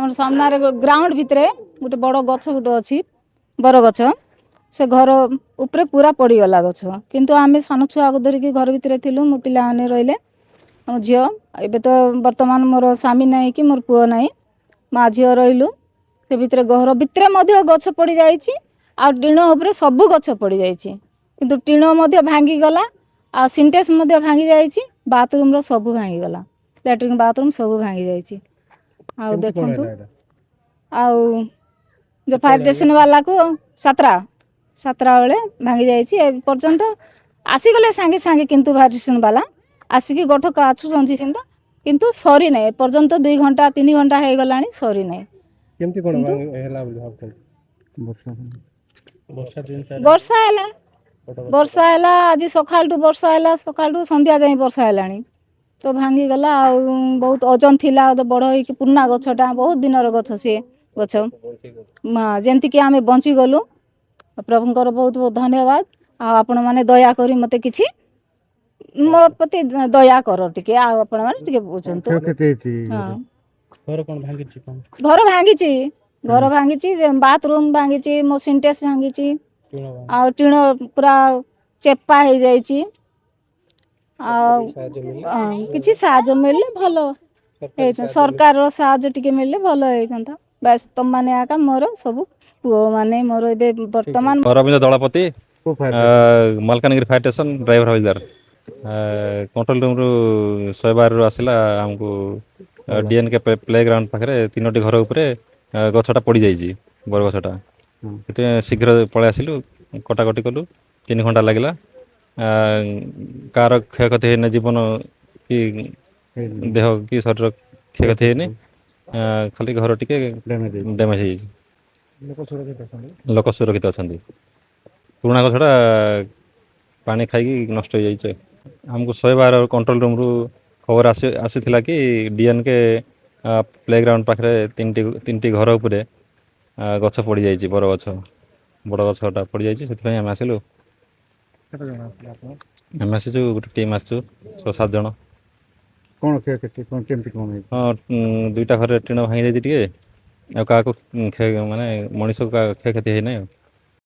আমার সামনে গ্রাউন্ড ভিতরে গোटे বড় গছ গোटे अच्छी बर गछ से घर उपरे पूरा पड़गला गछ किंतु आमे सान छुआ को धरिकी घर भितर थिलु मो पिला माने रहिले मो झियो एबे तो वर्तमान मोर स्वामी नहीं कि मोर पुओ नहीं माँ झियो रहिलु से भितर घर भितर मध्य गछ पड़ जाइछि आ टीण उपरे सब गछ पड़ जाइछि किंतु टीण मध्य भांगी गला आ सिंटेक्स मध्य भांगी जाइछि बाथरूम रो सब भांगी गला लैट्रिन बाथरूम सब भांगी जाइछि आ देखंतु आ जो फायर स्टेशन वाला को सातरा बेले भांगी जाइछि ए पर्यंत आसीगले सांगे सांगे किंतु फायर स्टेशन वाला आसिकी गठक आछुଛନ୍ତି सिंदा किंतु सरी नै पर्यंत 2 घंटा 3 घंटा हे गलानी सरी नै केमती कोन हेला भाबत वर्षा हैला आज सकाल टू वर्षा हैला सकाल टू संध्या जाई वर्षा हैलानी तो भांगी गला आ बहुत ओजन थिला बड़ होई कि पुरना गछटा बहुत दिन रो गछ से गछ जेमती कि आमे बंची गलु प्रभुंकर बहुत बहुत धन्यवाद आ आपण माने दया करी मते किछि मो प्रति दया करो टिके आ आपण माने टिके बुझंतु घर भांगी बाथरूम भांगी मो सिंटेक्स भांगी आ टीण पूरा चेपा हो जाइछि किछि साहाय्य मिलले भलो सरकार रो साहाय्य टिके मिलले भलो हेकंता बस तुम माने आका मोर सब पुओ माने मोर एबे वर्तमान Rabindra Dalapati Malkangiri fire station driver havildar control room रु 112 रु आसिला हमको डीएन के प्ले ग्राउंड पाखरे 3टी घर उपरे गछटा पड़ी जाइछि बर गछटा एते शीघ्र पळे आसिलु कटाकटी कलु 3 घंटा लागला कार क्षयक्षति हेने जीवन कि देह कि शरीर क्षयक्षति हेने खाली घर टिके डैमेज हे लोक सुरक्षित अछंती पुराना गछटा पानी खाई नष्ट हो जाइछे हमको 112 कंट्रोल रूम रु खबर आसीथिला कि डीएन के प्ले ग्राउंड पाखरे 3टी घर उपरे गछ पड़ी जाइछि बर गछ बड़ गछटा पड़ी जाइछि सेति हम आसिलु हम आसिछु गोटे टीम आसिछु 6-7 जण कोन केमती कोन हां 2टा घर टीण भांगी जाइछि टिके आ का को माने मनीष का क्षयक्षति हे नै